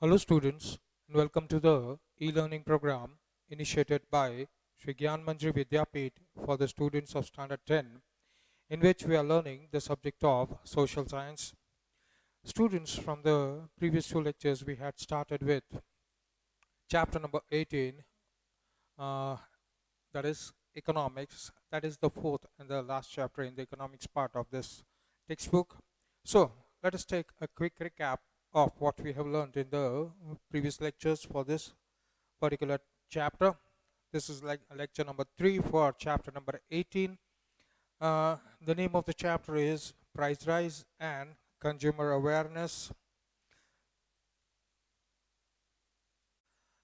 Hello students and welcome to the e-learning program initiated by Sri Gyan Manjri Vidyapit for the students of Standard 10, in which we are learning the subject of social science. Students, from the previous two lectures we had started with chapter number 18, uh, that is economics. That is the fourth and the last chapter in the economics part of this textbook. So let us take a quick recap of what we have learned in the previous lectures for this particular chapter. This is like lecture number 3 for chapter number 18. The name of the chapter is Price Rise and Consumer Awareness.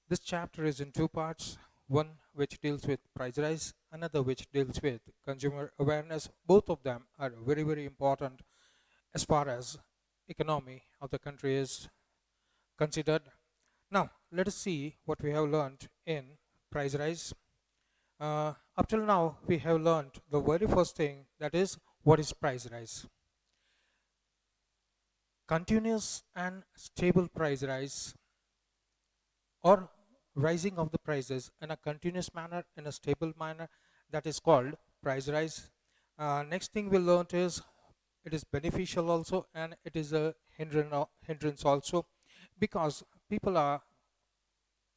This chapter is in two parts, one which deals with price rise, another which deals with consumer awareness. Both of them are very, very important as far as economy of the country is considered. Now, let us see what we have learned in price rise. Up till now, we have learned the very first thing, that is, what is price rise? Continuous and stable price rise, or rising of the prices in a continuous manner, in a stable manner, that is called price rise. Next thing we learned is it is beneficial also, and it is a hindrance also, because people are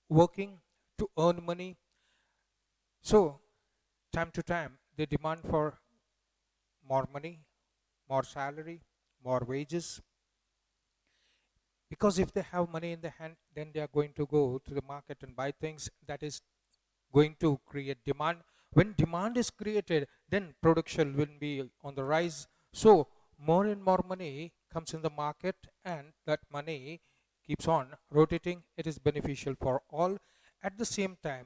working to earn money. So time to time they demand for more money, more salary, more wages, because if they have money in the hand, then they are going to go to the market and buy things. That is going to create demand. When demand is created, then production will be on the rise. So more and more money comes in the market, and that money keeps on rotating. It is beneficial for all. At the same time,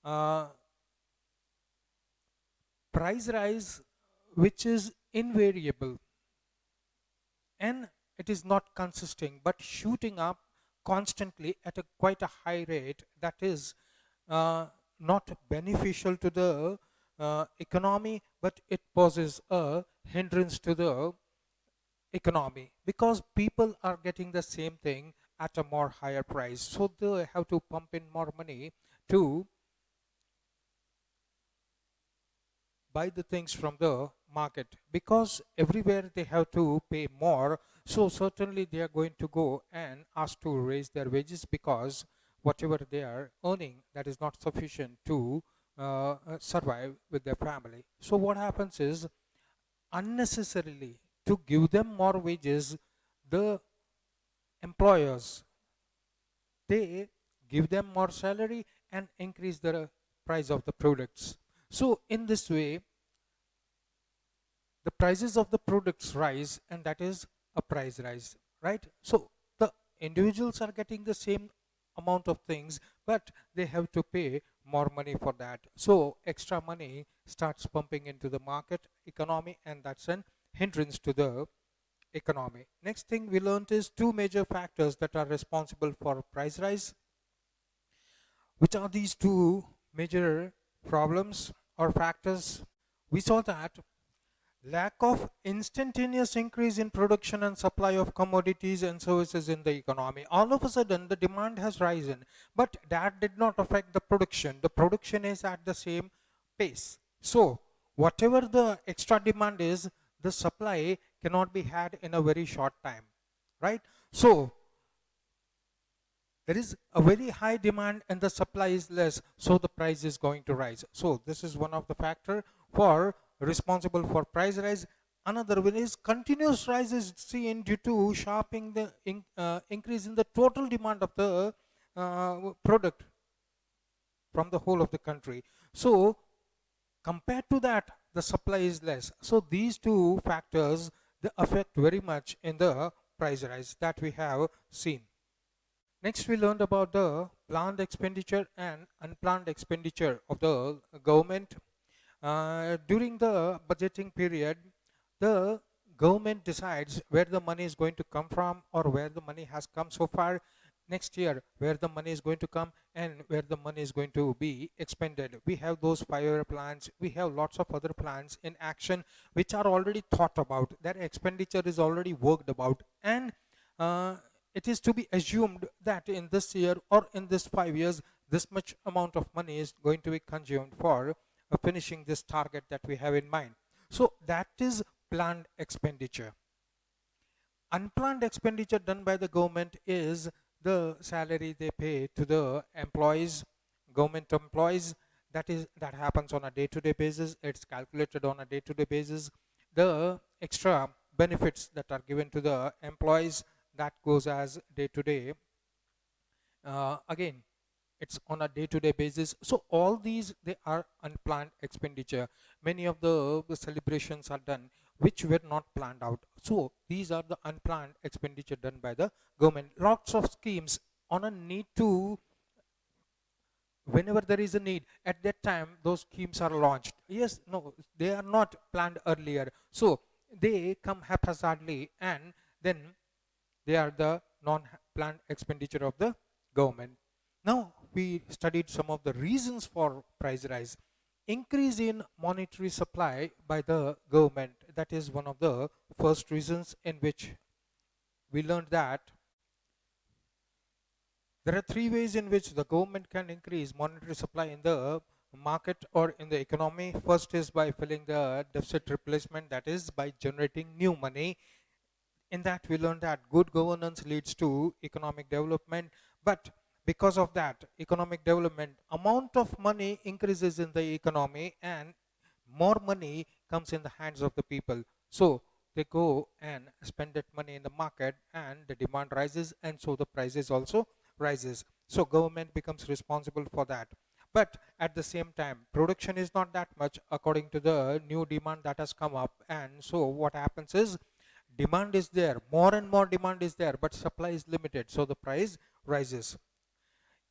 uh, price rise, which is invariable, and it is not consisting but shooting up constantly at a quite a high rate, that is not beneficial to the economy, but it poses a hindrance to the economy, because people are getting the same thing at a more higher price, so they have to pump in more money to buy the things from the market, because everywhere they have to pay more. So certainly they are going to go and ask to raise their wages, because whatever they are earning, that is not sufficient to survive with their family. So what happens is, unnecessarily, to give them more wages, the employers, they give them more salary and increase the price of the products. So in this way, the prices of the products rise, and that is a price rise, right? So the individuals are getting the same amount of things, but they have to pay more money for that. So extra money starts pumping into the market economy, and that's an hindrance to the economy. Next thing we learned is two major factors that are responsible for price rise. Which are these two major problems or factors? We saw that lack of instantaneous increase in production and supply of commodities and services in the economy. All of a sudden, the demand has risen, but that did not affect the production. The production is at the same pace. So, whatever the extra demand is, the supply cannot be had in a very short time, right? So, there is a very high demand and the supply is less, so the price is going to rise. So this is one of the factor for responsible for price rise. Another one is continuous rise is seen due to sharping the increase in the total demand of the product from the whole of the country. So compared to that, the supply is less. So these two factors, they affect very much in the price rise that we have seen. Next, we learned about the planned expenditure and unplanned expenditure of the government. During the budgeting period, the government decides where the money is going to come from, or where the money has come so far. Next year, where the money is going to come and where the money is going to be expended. We have those 5 year plans. We have lots of other plans in action which are already thought about. That expenditure is already worked about, and uh, it is to be assumed that in this year or in this 5 years, this much amount of money is going to be consumed for finishing this target that we have in mind. So that is planned expenditure. Unplanned expenditure done by the government is the salary they pay to the employees, government employees. That happens on a day-to-day basis. It's calculated on a day-to-day basis. The extra benefits that are given to the employees, that goes as day-to-day. Again, it's on a day-to-day basis. So all these, they are unplanned expenditure. Many of the celebrations are done which were not planned out. So these are the unplanned expenditure done by the government. Lots of schemes on a need to, whenever there is a need, at that time those schemes are launched. Yes, no, they are not planned earlier, so they come haphazardly, and then they are the non-planned expenditure of the government. Now we studied some of the reasons for price rise. Increase in monetary supply by the government, that is one of the first reasons, in which we learned that there are three ways in which the government can increase monetary supply in the market or in the economy. First is by filling the deficit replacement, that is by generating new money. In that we learned that good governance leads to economic development, but because of that economic development, amount of money increases in the economy and more money comes in the hands of the people. So they go and spend that money in the market, and the demand rises, and so the prices also rises. So government becomes responsible for that. But at the same time, production is not that much according to the new demand that has come up, and so what happens is, demand is there, more and more demand is there, but supply is limited, so the price rises.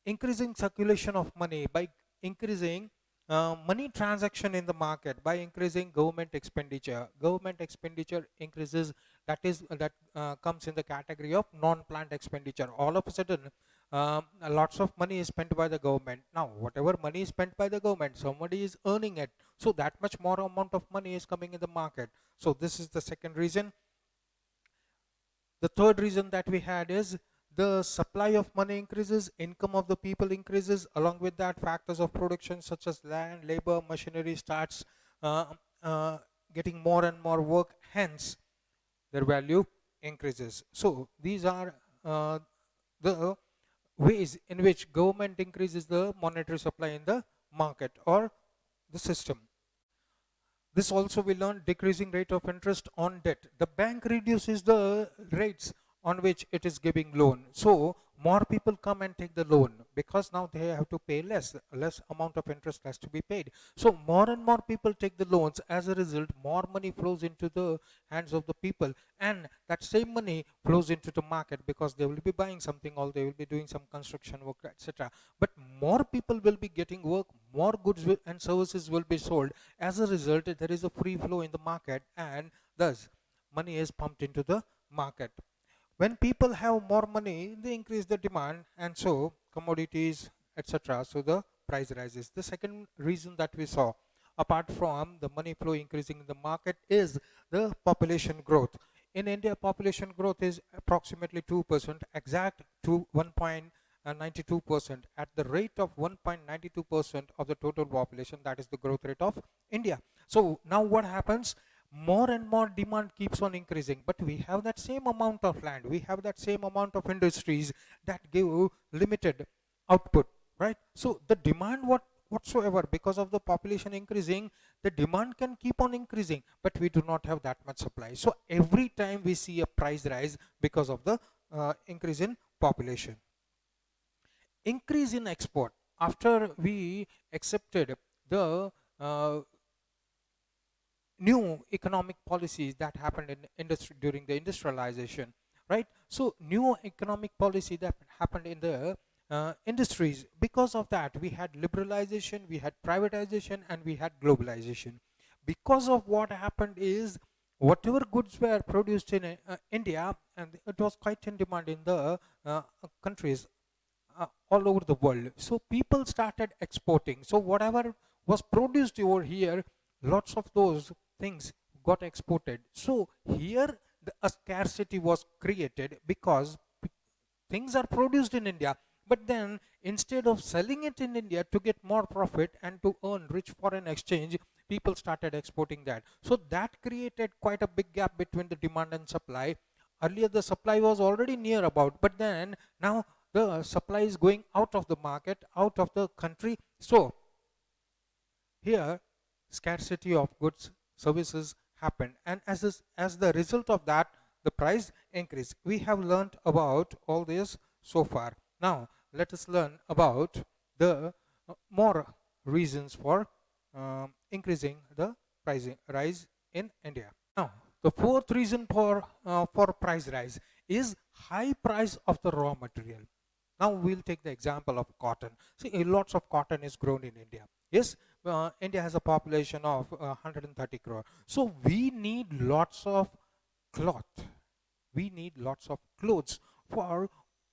Increasing circulation of money by increasing money transaction in the market, by increasing government expenditure. Government expenditure increases, that comes in the category of non-planned expenditure. All of a sudden, lots of money is spent by the government. Now whatever money is spent by the government, somebody is earning it, so that much more amount of money is coming in the market. So this is the second reason. The third reason that we had is, the supply of money increases, income of the people increases, along with that factors of production such as land, labor, machinery starts uh, uh, getting more and more work, hence their value increases. So these are the ways in which government increases the monetary supply in the market or the system. This also we learn, decreasing rate of interest on debt. The bank reduces the rates on which it is giving loan. So more people come and take the loan, because now they have to pay less amount of interest has to be paid. So more and more people take the loans. As a result, more money flows into the hands of the people, and that same money flows into the market, because they will be buying something, or they will be doing some construction work, etc. But more people will be getting work, more goods and services will be sold. As a result, there is a free flow in the market, and thus money is pumped into the market. When people have more money, they increase the demand, and so commodities, etc. So the price rises. The second reason that we saw, apart from the money flow increasing in the market, is the population growth. In India, population growth is approximately 2%, exact to 1.92%. At the rate of 1.92% of the total population, that is the growth rate of India. So now what happens? More and more demand keeps on increasing, but we have that same amount of land, we have that same amount of industries that give limited output, right? So the demand whatsoever, because of the population increasing, the demand can keep on increasing, but we do not have that much supply. So every time we see a price rise because of the increase in population. Increase in export. After we accepted the new economic policies that happened in industry during the industrialization, right? So new economic policy that happened in the industries, because of that we had liberalization, we had privatization, and we had globalization. Because of what happened is, whatever goods were produced in India, and it was quite in demand in the countries all over the world, so people started exporting. So whatever was produced over here, lots of those things got exported. So here a scarcity was created, because things are produced in India, but then instead of selling it in India to get more profit and to earn rich foreign exchange, people started exporting that. So that created quite a big gap between the demand and supply. Earlier the supply was already near about, but then now the supply is going out of the market, out of the country. So here scarcity of goods, services happened, and as the result of that, the price increase. We have learned about all this so far. Now let us learn about the more reasons for increasing the pricing rise in India. Now the fourth reason for price rise is high price of the raw material. Now we'll take the example of cotton. See, lots of cotton is grown in India. Yes, India has a population of 130 crore. So we need lots of cloth. We need lots of clothes for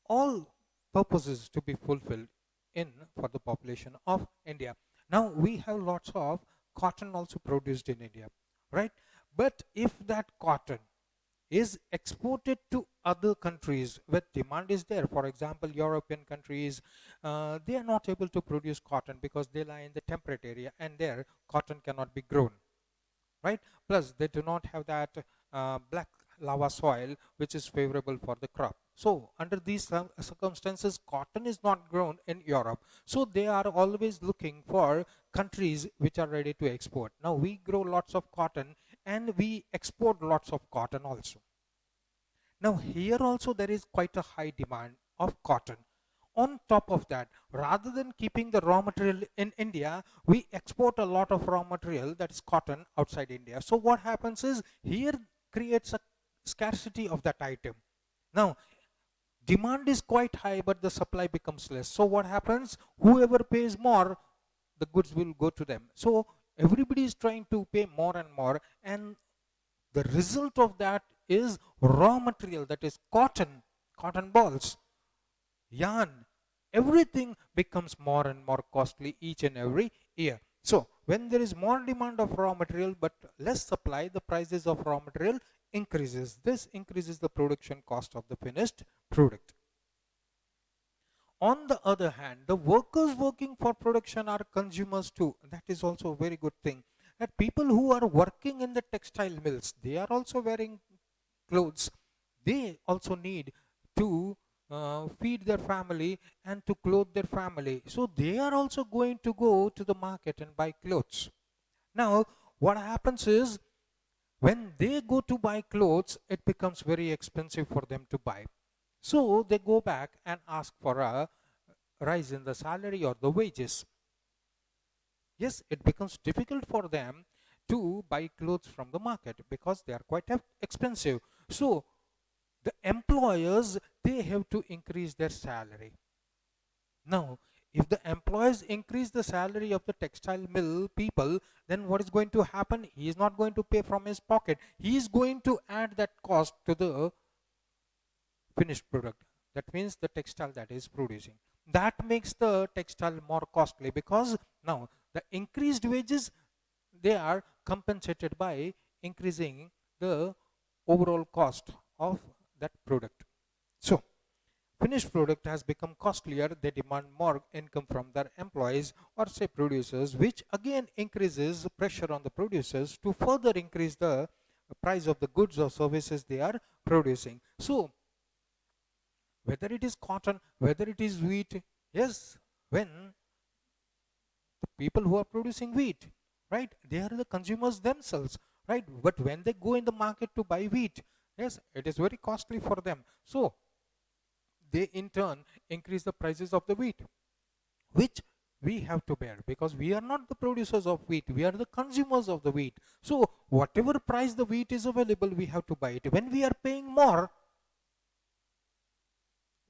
all purposes to be fulfilled in for the population of India. Now we have lots of cotton also produced in India, right? But if that cotton is exported to other countries where demand is there, for example European countries, they are not able to produce cotton because they lie in the temperate area and there cotton cannot be grown, right? Plus they do not have that black lava soil which is favorable for the crop. So under these circumstances cotton is not grown in Europe, so they are always looking for countries which are ready to export. Now we grow lots of cotton and we export lots of cotton also. Now here also there is quite a high demand of cotton. On top of that, rather than keeping the raw material in India, we export a lot of raw material, that is cotton, outside India. So what happens is here creates a scarcity of that item. Now demand is quite high but the supply becomes less. So what happens? Whoever pays more, the goods will go to them. So everybody is trying to pay more and more, and the result of that is raw material, that is cotton, cotton balls, yarn, everything becomes more and more costly each and every year. So when there is more demand of raw material but less supply, the prices of raw material increases. This increases the production cost of the finished product. On the other hand, the workers working for production are consumers too. That is also a very good thing. That people who are working in the textile mills, they are also wearing clothes. They also need to feed their family and to clothe their family. So they are also going to go to the market and buy clothes. Now, what happens is when they go to buy clothes, it becomes very expensive for them to buy. So they go back and ask for a rise in the salary or the wages. Yes, it becomes difficult for them to buy clothes from the market because they are quite expensive. So the employers, they have to increase their salary. Now if the employers increase the salary of the textile mill people, then what is going to happen? He is not going to pay from his pocket, he is going to add that cost to the finished product. That means the textile that is producing, that makes the textile more costly, because now the increased wages, they are compensated by increasing the overall cost of that product. So finished product has become costlier, they demand more income from their employees or say producers, which again increases pressure on the producers to further increase the price of the goods or services they are producing. So whether it is cotton, whether it is wheat, yes, when the people who are producing wheat, right, they are the consumers themselves, right, but when they go in the market to buy wheat, yes, it is very costly for them. So they in turn increase the prices of the wheat, which we have to bear because we are not the producers of wheat, we are the consumers of the wheat. So whatever price the wheat is available, we have to buy it. When we are paying more,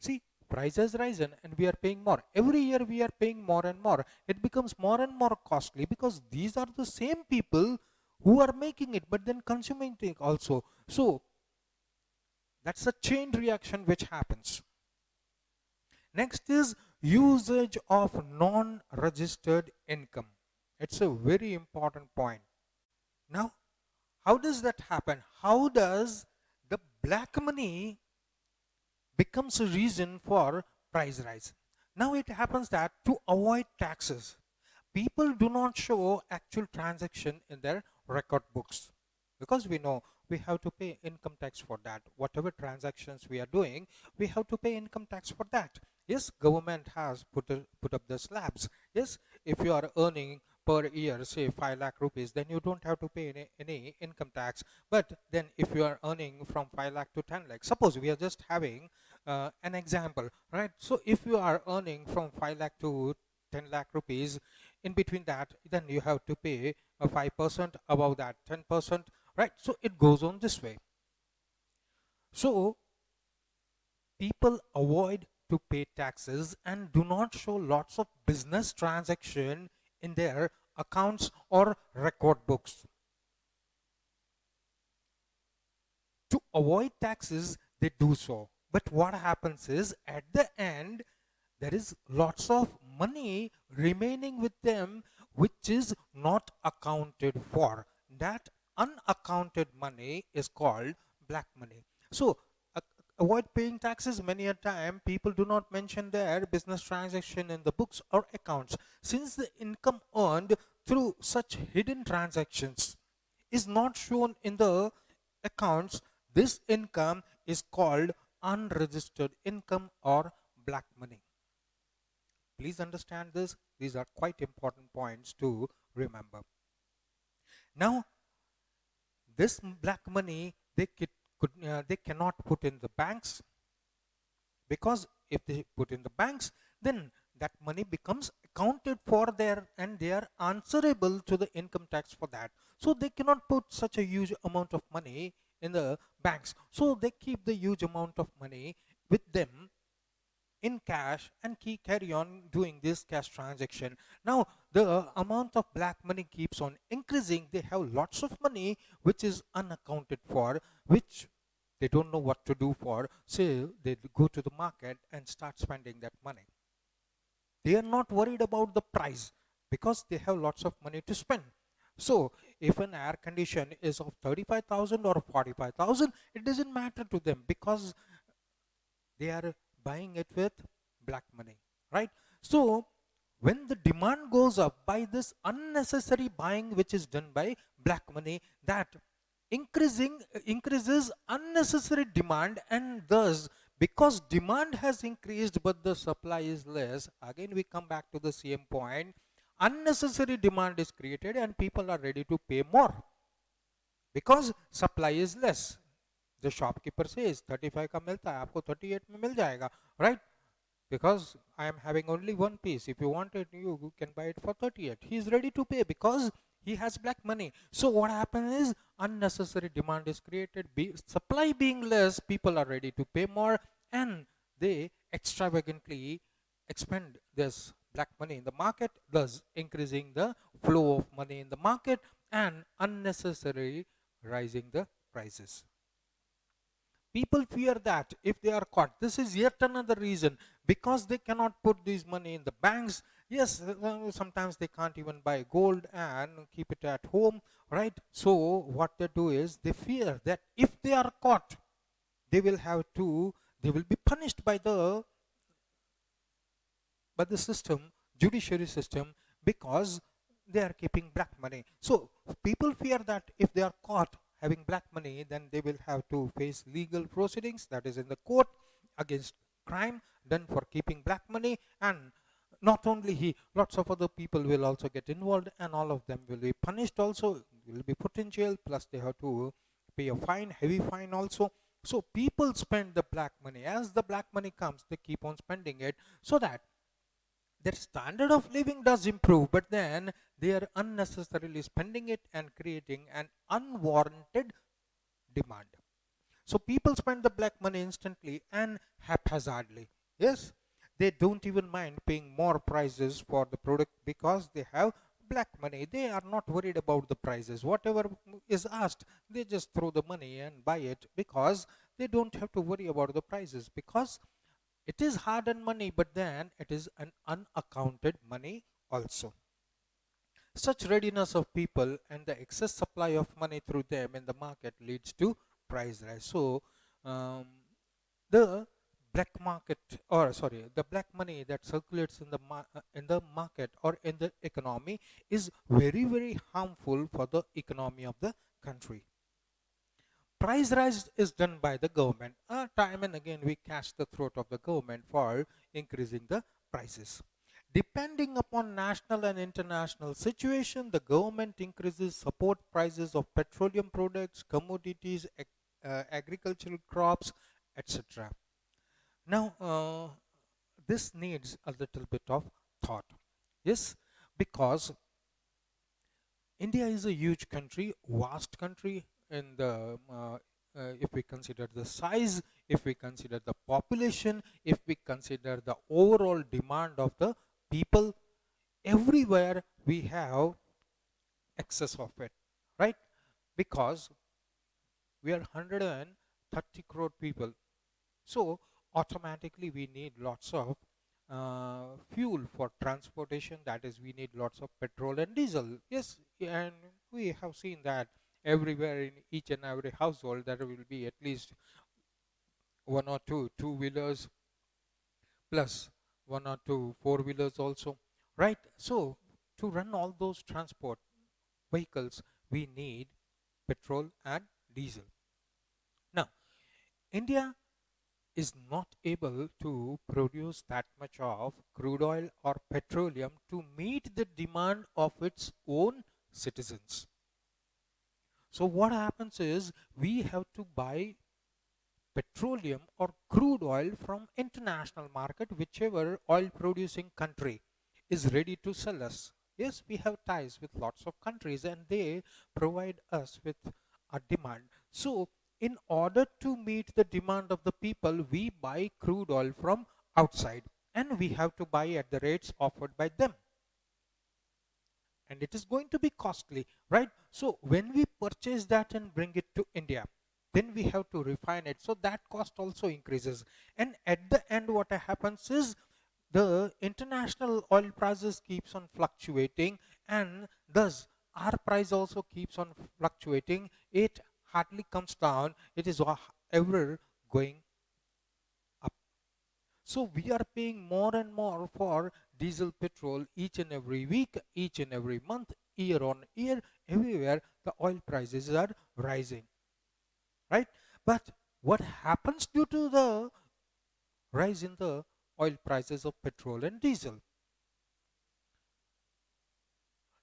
see, price has risen and we are paying more. Every year we are paying more and more. It becomes more and more costly because these are the same people who are making it but then consuming it also. So that's a chain reaction which happens. Next is usage of non-registered income. It's a very important point. Now, how does that happen? How does the black money becomes a reason for price rise. Now it happens that to avoid taxes, people do not show actual transaction in their record books, because we know we have to pay income tax for that. Whatever transactions we are doing, we have to pay income tax for that. Yes, government has put up the slabs. Yes, if you are earning per year say 5 lakh rupees, then you don't have to pay any income tax. But then if you are earning from 5 lakh to 10 lakh, suppose we are just having an example, right? So if you are earning from 5 lakh to 10 lakh rupees, in between that, then you have to pay a 5%, above that 10%, right? So it goes on this way. So people avoid to pay taxes and do not show lots of business transaction in their accounts or record books. To avoid taxes, they do so. But what happens is, at the end, there is lots of money remaining with them which is not accounted for. That unaccounted money is called black money. So avoid paying taxes. Many a time people do not mention their business transaction in the books or accounts, since the income earned through such hidden transactions is not shown in the accounts. This income is called unregistered income or black money. Please understand this. These are quite important points to remember. Now, this black money they cannot put in the banks, because if they put in the banks, then that money becomes accounted for there and they are answerable to the income tax for that. So they cannot put such a huge amount of money in the banks. So they keep the huge amount of money with them in cash and carry on doing this cash transaction. Now the amount of black money keeps on increasing. They have lots of money which is unaccounted for, which they don't know what to do for. So they go to the market and start spending that money. They are not worried about the price because they have lots of money to spend. So if an air condition is of 35,000 or 45,000, it doesn't matter to them, because they are buying it with black money, right? So when the demand goes up by this unnecessary buying which is done by black money, that increases unnecessary demand, and thus, because demand has increased but the supply is less, again we come back to the same point. Unnecessary demand is created and people are ready to pay more because supply is less. The shopkeeper says 35 का मिलता है, आपको 38 में मिल जाएगा, right? Because I am having only one piece. If you want it, you can buy it for 38. He is ready to pay because he has black money. So what happens is unnecessary demand is created. Supply being less, people are ready to pay more, and they extravagantly expend this black money in the market, thus increasing the flow of money in the market and unnecessarily rising the prices. People fear that if they are caught, this is yet another reason, because they cannot put this money in the banks. Yes, sometimes they can't even buy gold and keep it at home, right? So what they do is they fear that if they are caught, they will be punished by the system, judiciary system, because they are keeping black money. So people fear that if they are caught having black money, then they will have to face legal proceedings, that is in the court, against crime done for keeping black money. And not only he, lots of other people will also get involved, and all of them will be punished also, will be put in jail, plus they have to pay a fine, heavy fine also. So people spend the black money. As the black money comes, they keep on spending it, so that their standard of living does improve, but then they are unnecessarily spending it and creating an unwarranted demand. So people spend the black money instantly and haphazardly. Yes, they don't even mind paying more prices for the product because they have black money. They are not worried about the prices. Whatever is asked, they just throw the money and buy it, because they don't have to worry about the prices, because it is hard-earned money, but then it is an unaccounted money also. Such readiness of people and the excess supply of money through them in the market leads to price rise. So the black market, or sorry, the black money that circulates in the market or in the economy is very, very harmful for the economy of the country. Price rise is done by the government. Time and again we catch the throat of the government for increasing the prices. Depending upon national and international situation, the government increases support prices of petroleum products, commodities, agricultural crops, etc. Now, this needs a little bit of thought. Yes, because India is a huge country, vast country in the if we consider the size, if we consider the population, if we consider the overall demand of the people, everywhere we have excess of it, right? Because we are 130 crore people, so automatically we need lots of fuel for transportation. That is, we need lots of petrol and diesel. Yes, and we have seen that everywhere in each and every household there will be at least one or two two-wheelers plus one or two four-wheelers also, right? So to run all those transport vehicles, we need petrol and diesel. Now, India is not able to produce that much of crude oil or petroleum to meet the demand of its own citizens. So what happens is we have to buy petroleum or crude oil from international market, whichever oil producing country is ready to sell us. Yes, we have ties with lots of countries and they provide us with a demand. So in order to meet the demand of the people, we buy crude oil from outside and we have to buy at the rates offered by them, and it is going to be costly, right? So when we purchase that and bring it to India, then we have to refine it, so that cost also increases. And at the end what happens is the international oil prices keeps on fluctuating, and thus our price also keeps on fluctuating. It hardly comes down, it is ever going up. So we are paying more and more for diesel, petrol each and every week, each and every month, year on year. Everywhere the oil prices are rising, right? But what happens due to the rise in the oil prices of petrol and diesel?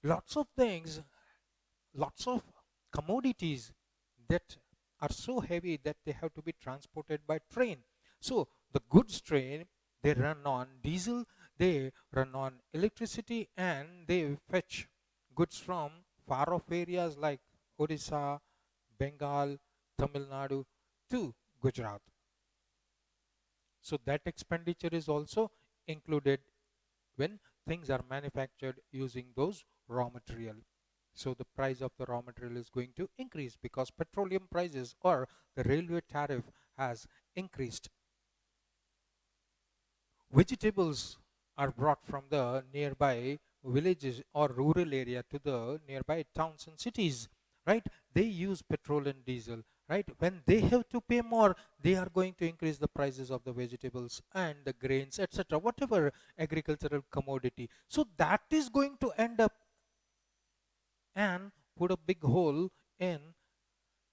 Lots of things, lots of commodities that are so heavy that they have to be transported by train. So the goods train, they run on diesel, they run on electricity, and they fetch goods from far off areas like Odisha, Bengal, Tamil Nadu to Gujarat. So that expenditure is also included when things are manufactured using those raw material. So the price of the raw material is going to increase because petroleum prices or the railway tariff has increased. Vegetables are brought from the nearby villages or rural area to the nearby towns and cities, right? They use petrol and diesel, right? When they have to pay more, they are going to increase the prices of the vegetables and the grains, etc., whatever agricultural commodity. So that is going to end up and put a big hole in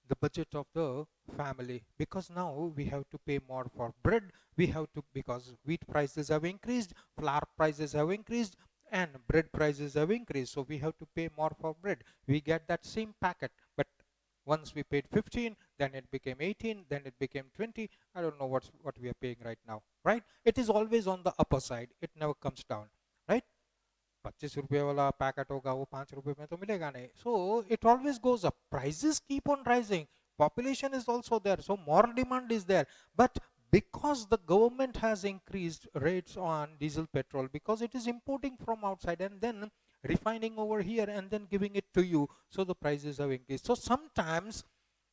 the budget of the family, because now we have to pay more for bread. We have to, because wheat prices have increased, flour prices have increased, and bread prices have increased, so we have to pay more for bread. We get that same packet, but once we paid 15, then it became 18, then it became 20. I don't know what we are paying right now, right? It is always on the upper side, it never comes down, right? 25 रुपये वाला packet होगा वो 5 रुपये में तो मिलेगा नहीं. So it always goes up, prices keep on rising, population is also there, so more demand is there. But because the government has increased rates on diesel, petrol, because it is importing from outside and then refining over here and then giving it to you, so the prices have increased. So sometimes,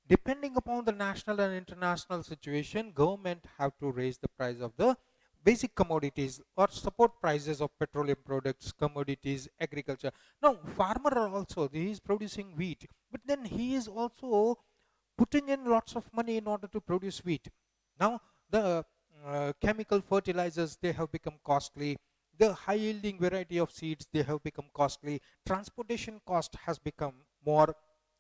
depending upon the national and international situation, government have to raise the price of the basic commodities or support prices of petroleum products, commodities, agriculture. Now farmer are also, he is producing wheat, but then he is also putting in lots of money in order to produce wheat. Now the chemical fertilizers, they have become costly. The high yielding variety of seeds, they have become costly. Transportation cost has become more.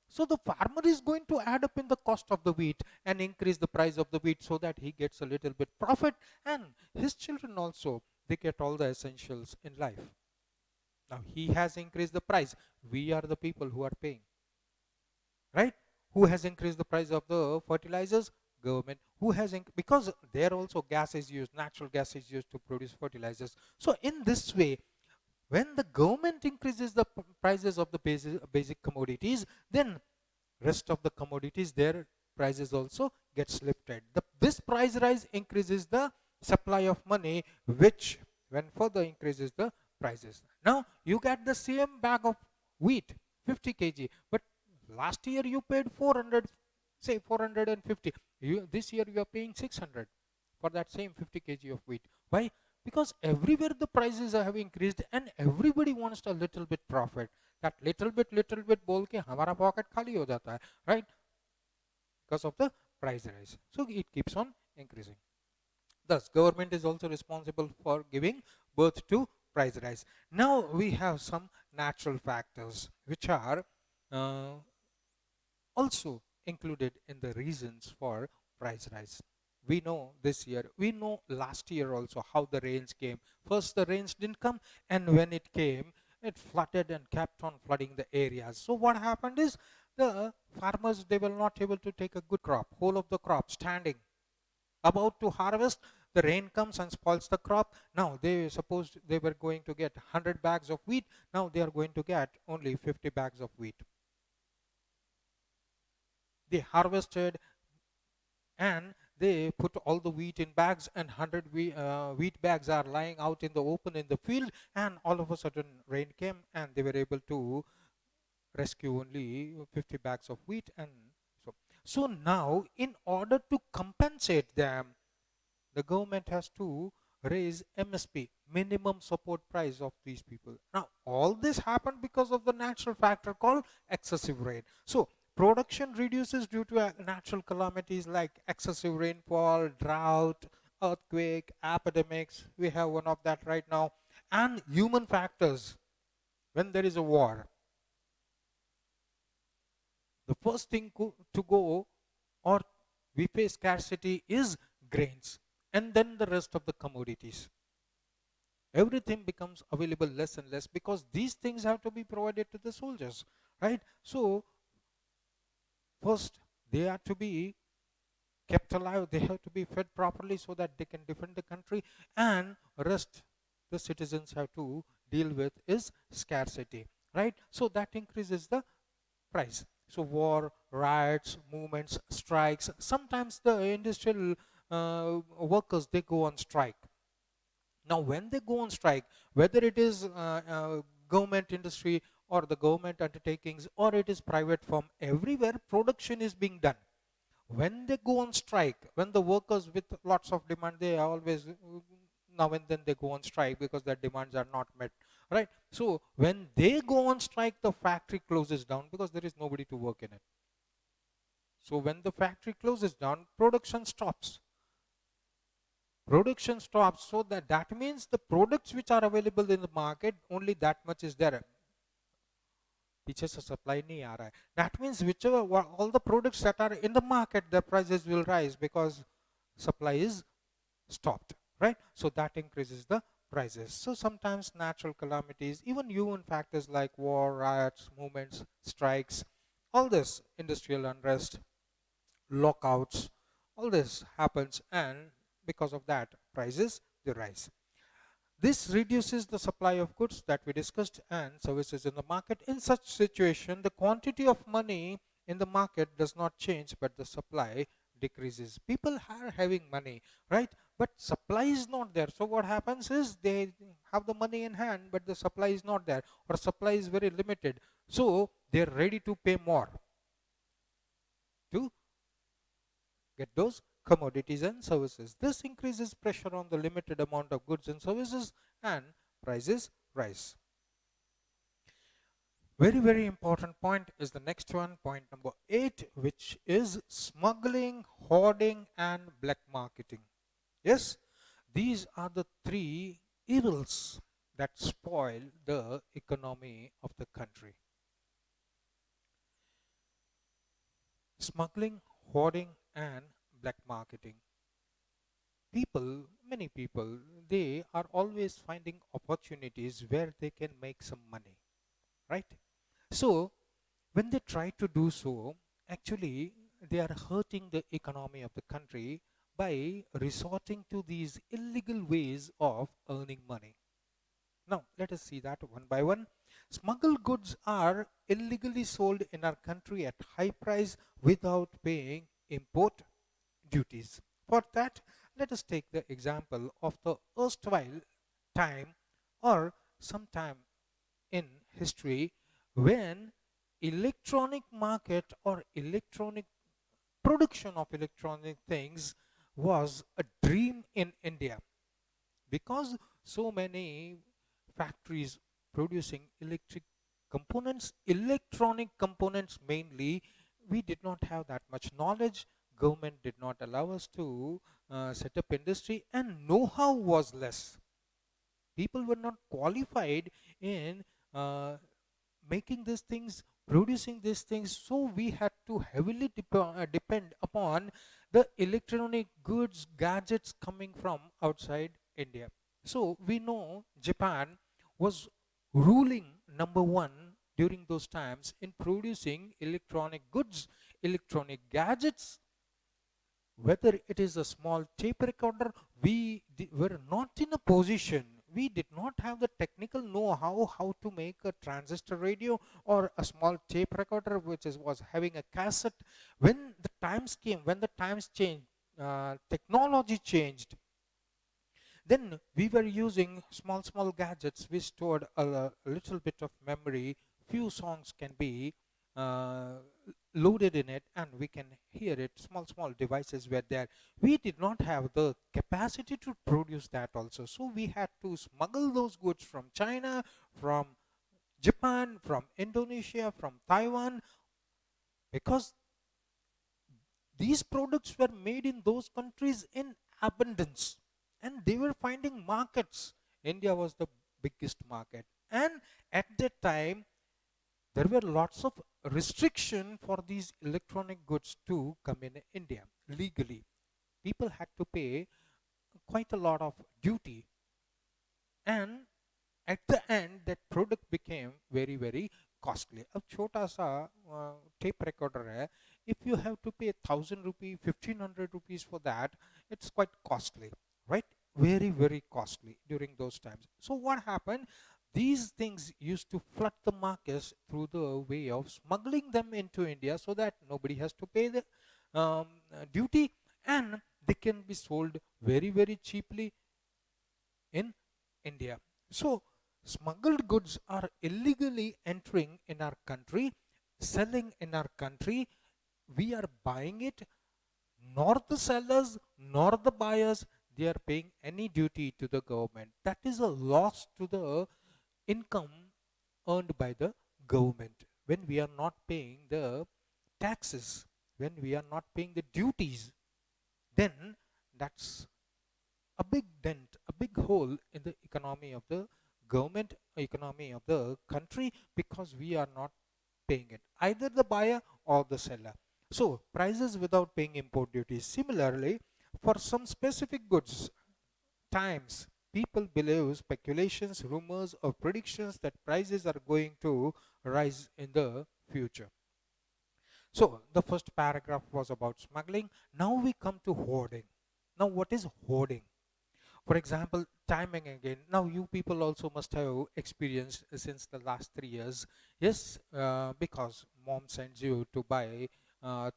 So the farmer is going to add up in the cost of the wheat and increase the price of the wheat so that he gets a little bit profit, and his children also, they get all the essentials in life. Now he has increased the price. We are the people who are paying, right? Who has increased the price of the fertilizers? Government. Who has because there also gas is used, natural gas is used to produce fertilizers. So in this way, when the government increases the prices of the basic commodities, then rest of the commodities, their prices also gets lifted. This price rise increases the supply of money, which when further increases the prices. Now you get the same bag of wheat, 50 kg, but last year you paid 400, say 450. This year you are paying 600 for that same 50 kg of wheat. Why? Because everywhere the prices have increased and everybody wants a little bit profit. That little bit बोल के हमारा pocket खाली हो जाता है, right? Because of the price rise. So it keeps on increasing. Thus, government is also responsible for giving birth to price rise. Now we have some natural factors which are uh, also included in the reasons for price rise. We know this year, we know last year also how the rains came. First the rains didn't come, and when it came, it flooded and kept on flooding the areas. So what happened is the farmers, they were not able to take a good crop, whole of the crop standing, about to harvest. The rain comes and spoils the crop. Now they supposed they were going to get 100 bags of wheat. Now they are going to get only 50 bags of wheat. They harvested and they put all the wheat in bags, and 100 wheat bags are lying out in the open in the field, and all of a sudden rain came and they were able to rescue only 50 bags of wheat. And so now in order to compensate them, the government has to raise MSP, minimum support price of these people. Now all this happened because of the natural factor called excessive rain. So production reduces due to natural calamities like excessive rainfall, drought, earthquake, epidemics. We have one of that right now. And human factors. When there is a war, the first thing to go, or we face scarcity, is grains, and then the rest of the commodities. Everything becomes available less and less because these things have to be provided to the soldiers, right? So first they are to be kept alive, they have to be fed properly so that they can defend the country, and rest the citizens have to deal with is scarcity, right? So that increases the price. So war, riots, movements, strikes. Sometimes the industrial workers, they go on strike. Now when they go on strike, whether it is government industry or the government undertakings or it is private firm, everywhere production is being done. When they go on strike, when the workers with lots of demand, they always now and then they go on strike because their demands are not met, right? So when they go on strike, the factory closes down because there is nobody to work in it. So when the factory closes down, production stops. Production stops, so that means the products which are available in the market, only that much is there. पीछे से supply नहीं आ रहा है. That means whichever all the products that are in the market, their prices will rise because supply is stopped, right? So that increases the prices. So sometimes natural calamities, even human factors like war, riots, movements, strikes, all this industrial unrest, lockouts, all this happens, and because of that prices they rise. This reduces the supply of goods that we discussed and services in the market. In such situation, the quantity of money in the market does not change, but the supply decreases. People are having money, right? But supply is not there. So what happens is they have the money in hand, but the supply is not there, or supply is very limited. So they're ready to pay more to get those commodities and services. This increases pressure on the limited amount of goods and services, and prices rise. Very, very important point is the next one, point number 8, which is smuggling, hoarding, and black marketing. Yes, these are the three evils that spoil the economy of the country: smuggling, hoarding, and black marketing. People, many people, they are always finding opportunities where they can make some money, right? So, when they try to do so, actually, they are hurting the economy of the country by resorting to these illegal ways of earning money. Now, let us see that one by one. Smuggled goods are illegally sold in our country at high price without paying import duties. For that, let us take the example of the erstwhile time or sometime in history when electronic market or electronic production of electronic things was a dream in India, because so many factories producing electronic components mainly, we did not have that much knowledge. Government did not allow us to set up industry, and know-how was less. People were not qualified in uh, making these things, producing these things, so we had to heavily depend upon the electronic goods, gadgets coming from outside India. So we know Japan was ruling number one during those times in producing electronic goods, electronic gadgets. Whether it is a small tape recorder, were not in a position, we did not have the technical know-how how to make a transistor radio or a small tape recorder which was having a cassette. When the times came, when the times changed, technology changed, then we were using small gadgets. We stored a little bit of memory. Few songs can be uh, loaded in it, and we can hear it. Small devices were there. We did not have the capacity to produce that also. So we had to smuggle those goods from China, from Japan, from Indonesia, from Taiwan, because these products were made in those countries in abundance, and they were finding markets. India was the biggest market, and at that time there were lots of restriction for these electronic goods to come in India legally. People had to pay quite a lot of duty, and at the end that product became very very costly. A छोटा सा tape recorder है, if you have to pay 1,000 rupees, 1,500 rupees for that, it's quite costly, right? Very very costly during those times. So what happened, these things used to flood the markets through the way of smuggling them into India so that nobody has to pay the duty, and they can be sold very very cheaply in India. So, smuggled goods are illegally entering in our country, selling in our country. We are buying it, nor the sellers nor the buyers, they are paying any duty to the government. That is a loss to the income earned by the government when we are not paying the taxes, when we are not paying the duties. Then that's a big dent, a big hole in the economy of the government, economy of the country, because we are not paying it, either the buyer or the seller. So, prices without paying import duties. Similarly, for some specific goods, times, people believe speculations, rumors, or predictions that prices are going to rise in the future. So, the first paragraph was about smuggling. Now we come to hoarding. Now, what is hoarding? For example, timing again. Now, you people also must have experienced since the last 3 years. Yes, because mom sends you to buy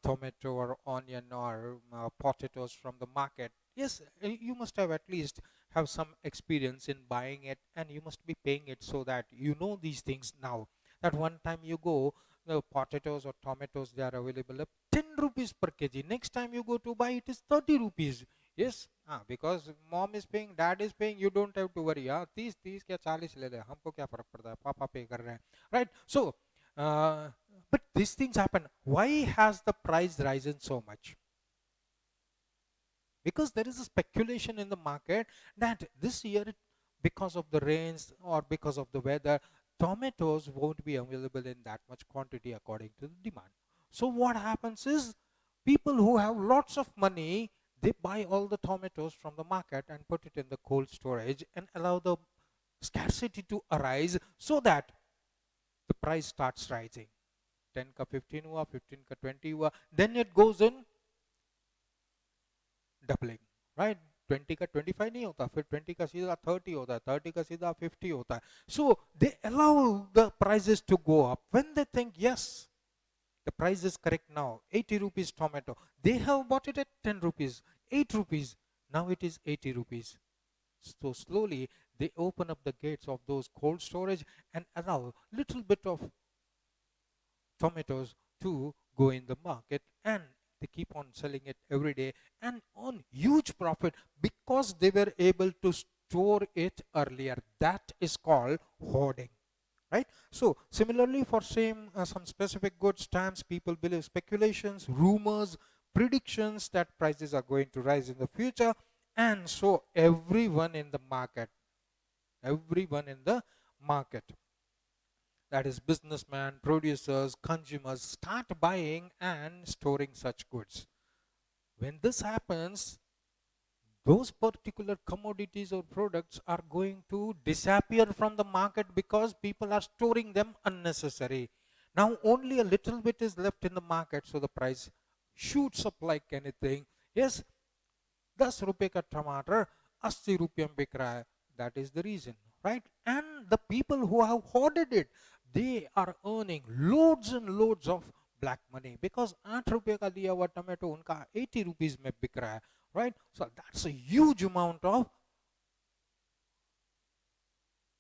tomato or onion or potatoes from the market. Yes, you must have at least have some experience in buying it, and you must be paying it, so that you know these things now. That one time you go, the potatoes or tomatoes, they are available at 10 rupees per kg. Next time you go to buy, it is 30 rupees. Yes, because mom is paying, dad is paying, you don't have to worry. 30 क्या 40 ले ले, हमको क्या फर्क पड़ता है, पापा पे कर रहे हैं, right? So, uh, but these things happen. Why has the price risen so much? because there is a speculation in the market that this year, because of the rains or because of the weather, tomatoes won't be available in that much quantity according to the demand. So what happens is, people who have lots of money, they buy all the tomatoes from the market and put it in the cold storage and allow the scarcity to arise, so that the price starts rising. 10 ka 15 hua, 15 ka 20 hua, then it goes in doubling, right? 20 का 25 नहीं होता, फिर 20 का सीधा 30 होता है, 30 का सीधा 50 होता है. So they allow the prices to go up when they think yes, the price is correct now. 80 rupees tomato, they have bought it at 10 rupees, 8 rupees, now it is 80 rupees. So slowly they open up the gates of those cold storage and allow little bit of tomatoes to go in the market, and they keep on selling it every day and on huge profit because they were able to store it earlier. That is called hoarding, right? So similarly, for same some specific goods, times people believe speculations, rumors, predictions that prices are going to rise in the future, and so everyone in the market, that is businessmen, producers, consumers, start buying and storing such goods. When this happens, those particular commodities or products are going to disappear from the market because people are storing them unnecessary. Now only a little bit is left in the market, so the price shoots up like anything. Yes, 10 रुपए का टमाटर 80 रुपए में बिक रहा है. That is the reason, right? And the people who have hoarded it, they are earning loads and loads of black money because 8 रुपए का दिया हुआ टमाटो उनका 80 rupees में बिक रहा है, right? So that's a huge amount of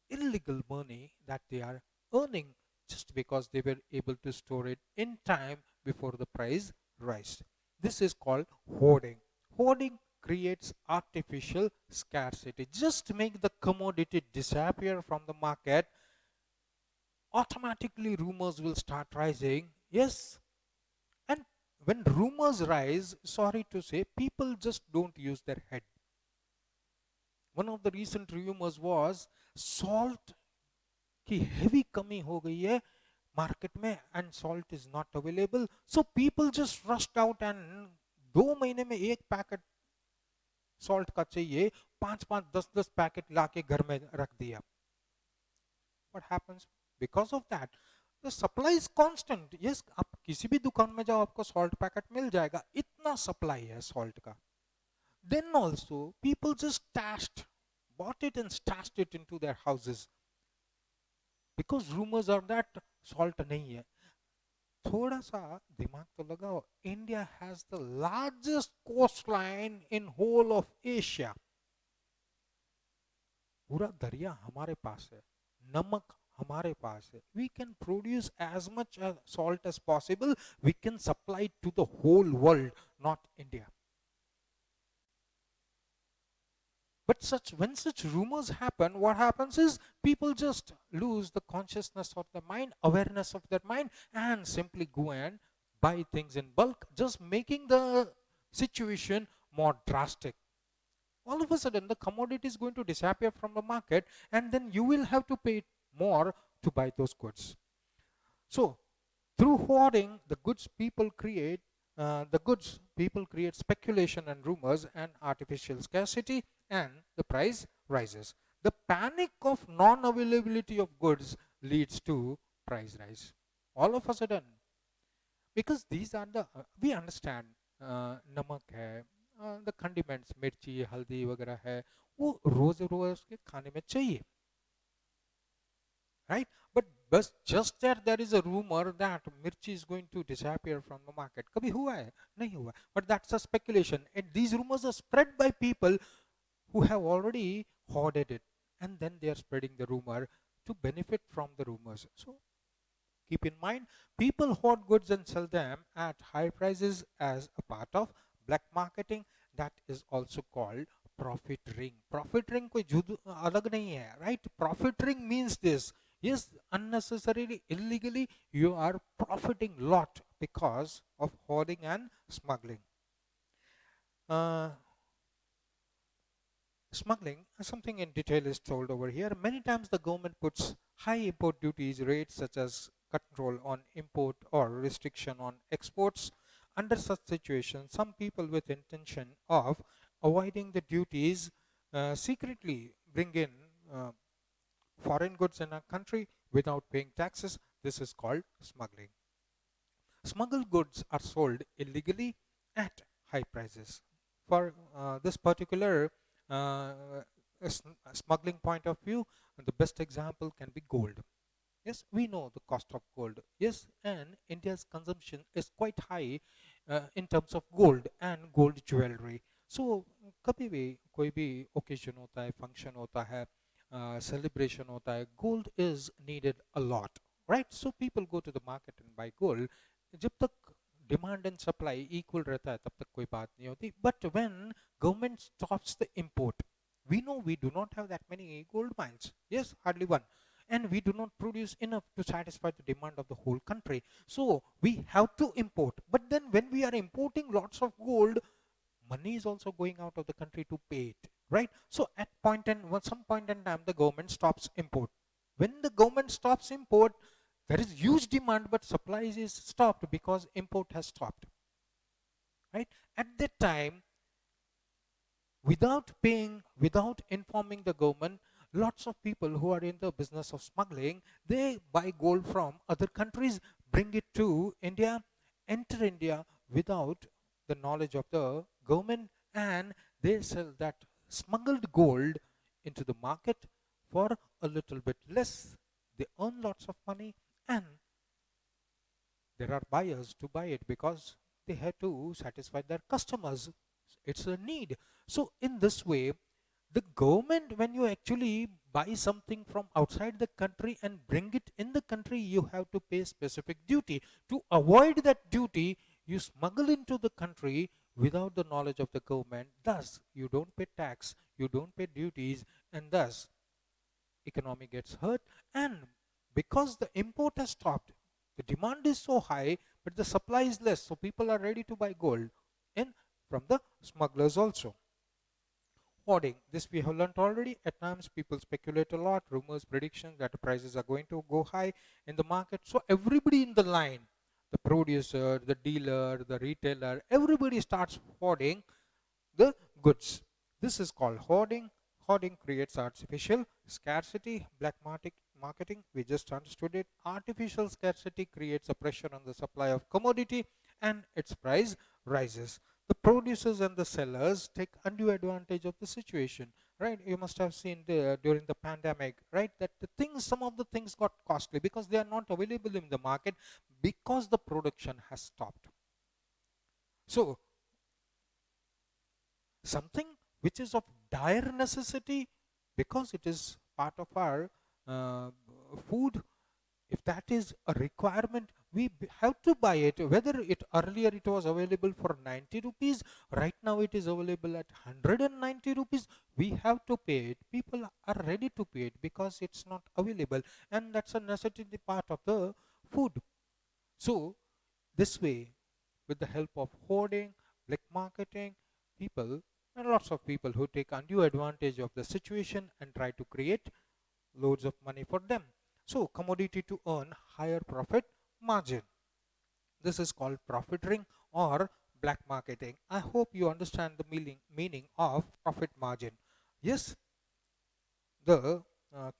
illegal money that they are earning just because they were able to store it in time before the price rise. This is called hoarding. Hoarding creates artificial scarcity. Just to make the commodity disappear from the market, automatically rumors will start rising. Yes, and when rumors rise, sorry to say, people just don't use their head. One of the recent rumors was salt की heavy कमी हो गई है market में and salt is not available, so people just rushed out and 2 महीने में एक packet salt का चाहिए, 5-5 10-10 पैकेट लाके घर में रख दिया. What happens because of that? The supply is constant. Yes, आप किसी भी दुकान में जाओ आपको सॉल्ट पैकेट मिल जाएगा, इतना सप्लाई है सॉल्ट का. Then also people just bought it and stashed it into their houses because rumors are that salt नहीं है. थोड़ा सा दिमाग तो लगाओ, India has the largest coast line in whole of Asia. पूरा दरिया हमारे पास है, नमक हमारे पास है. We can produce as much salt as possible, we can supply to the whole world, not India. But when such rumors happen, what happens is people just lose the consciousness of their mind, awareness of their mind, and simply go and buy things in bulk, just making the situation more drastic. All of a sudden, the commodity is going to disappear from the market, and then you will have to pay more to buy those goods. So, through hoarding, the goods people create speculation and rumors and artificial scarcity, and the price rises. The panic of non-availability of goods leads to price rise. All of a sudden, because these are we understand, नमक है, the condiments, मिर्ची, हल्दी वगैरह है, वो रोज रोज के खाने में चाहिए, right? But just there is a rumor that mirchi is going to disappear from the market. कभी हुआ है? नहीं हुआ. But that's a speculation, and these rumors are spread by people who have already hoarded it, and then they are spreading the rumor to benefit from the rumors. So keep in mind, people hoard goods and sell them at high prices as a part of black marketing. That is also called profit ring. Profit ring कोई जुद अलग नहीं है, right? Profit ring means this. Yes, unnecessarily, illegally, you are profiting lot because of hoarding and smuggling. smuggling, something in detail is told over here. Many times the government puts high import duties rates such as control on import or restriction on exports. Under such situations, some people with intention of avoiding the duties secretly bring in uh, foreign goods in a country without paying taxes. This is called smuggling. Smuggled goods are sold illegally at high prices. For this particular uh, smuggling point of view, the best example can be gold. Yes, we know the cost of gold. Yes, and India's consumption is quite high in terms of gold and gold jewelry. So कभी भी कोई भी occasion होता है, function होता है, celebration होता है, gold is needed a lot, right? So people go to the market and buy gold. जब तक demand and supply equal रहता है, तब तक कोई बात नहीं होती. But when government stops the import, we know we do not have that many gold mines. Yes, hardly one, and we do not produce enough to satisfy the demand of the whole country, so we have to import. But then when we are importing lots of gold, money is also going out of the country to pay it, right? So at some point in time the government stops import. When the government stops import, there is huge demand, but supply is stopped because import has stopped, right? At that time, without paying, without informing the government, lots of people who are in the business of smuggling, they buy gold from other countries, bring it to India, enter India without the knowledge of the government, and they sell that smuggled gold into the market for a little bit less. They earn lots of money, and there are buyers to buy it because they have to satisfy their customers. It's a need. So in this way, the government, when you actually buy something from outside the country and bring it in the country, you have to pay specific duty. To avoid that duty, you smuggle into the country without the knowledge of the government. Thus you don't pay tax, you don't pay duties, and thus economy gets hurt. And because the import has stopped, the demand is so high but the supply is less, so people are ready to buy gold in from the smugglers also. Hoarding, this we have learned already. At times people speculate a lot, rumors, predictions that the prices are going to go high in the market, so everybody in the line, the producer, the dealer, the retailer, everybody starts hoarding the goods. This is called hoarding. Hoarding creates artificial scarcity. Black marketing, we just understood it. Artificial scarcity creates a pressure on the supply of commodity and its price rises. The producers and the sellers take undue advantage of the situation, right? You must have seen during the pandemic, right, that the things, some of the things got costly because they are not available in the market because the production has stopped. So something which is of dire necessity because it is part of our uh, food, if that is a requirement, we have to buy it. Whether it earlier it was available for 90 rupees, right now it is available at 190 rupees, we have to pay it. People are ready to pay it because it's not available, and that's a necessity part of the food. So this way, with the help of hoarding, black marketing, people, and lots of people who take undue advantage of the situation and try to create loads of money for them. So commodity to earn higher profit margin. This is called profiteering or black marketing. I hope you understand the meaning of profit margin. Yes, the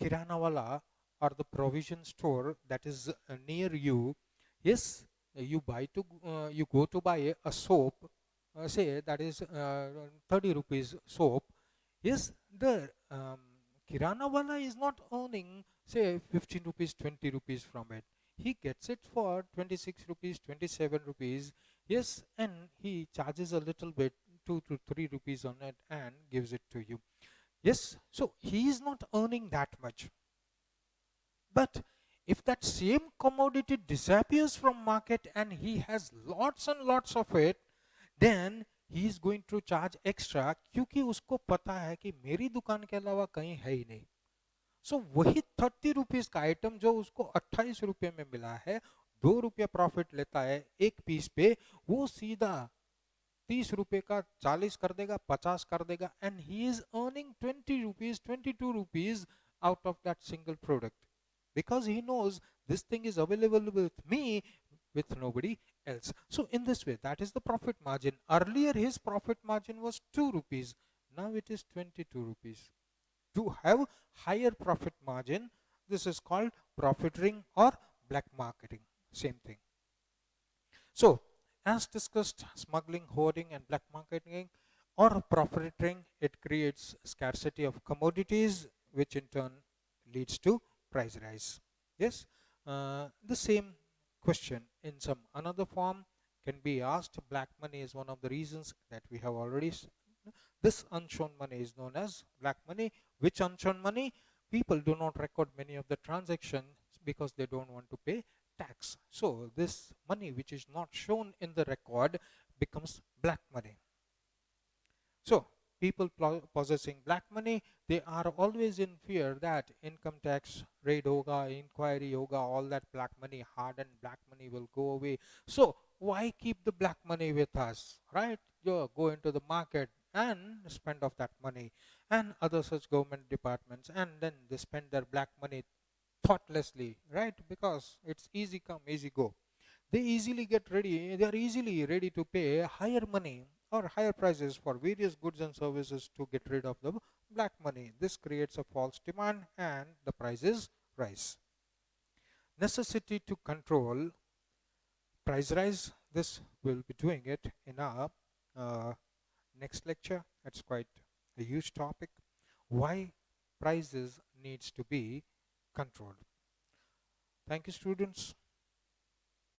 kirana wala or the provision store that is near you, yes, you go to buy a soap, say that is 30 rupees soap. Yes, the kirana wala is not earning say 15 rupees, 20 rupees from it. He gets it for 26 rupees, 27 rupees. Yes, and he charges a little bit, 2 to 3 rupees on it, and gives it to you. Yes, so he is not earning that much. But if that same commodity disappears from market and he has lots and lots of it, then he is going to charge extra क्योंकि उसको पता है कि मेरी दुकान के अलावा कहीं है ही नहीं. सो वही 30 रुपीज का आइटम जो उसको 28 रुपए में मिला है, 2 रुपया प्रॉफिट लेता है एक पीस पे, वो सीधा ₹30 का 40 कर देगा, 50 कर देगा, and he is earning 20 rupees, 22 rupees out of that single product, because he knows this thing is available with me, with nobody else. So in this way, that is the profit margin. Earlier his profit margin was 2 rupees, now it is 22 rupees. To have higher profit margin, this is called profiteering or black marketing, same thing. So as discussed, smuggling, hoarding and black marketing or profiteering, it creates scarcity of commodities, which in turn leads to price rise. Yes, the same question in some another form can be asked. Black money is one of the reasons that we have already. This unshown money is known as black money. Which unshown money? People do not record many of the transactions because they don't want to pay tax. So this money which is not shown in the record becomes black money. So people possessing black money, they are always in fear that income tax raid hoga, inquiry hoga, all that black money, hardened black money will go away. So why keep the black money with us, right? You go into the market and spend off that money, and other such government departments, and then they spend their black money thoughtlessly, right? Because it's easy come, easy go. They are easily ready to pay higher money or higher prices for various goods and services to get rid of the black money. This creates a false demand and the prices rise. Necessity to control price rise. This will be doing it in our uh, next lecture. It's quite a huge topic. Why prices needs to be controlled. Thank you, students.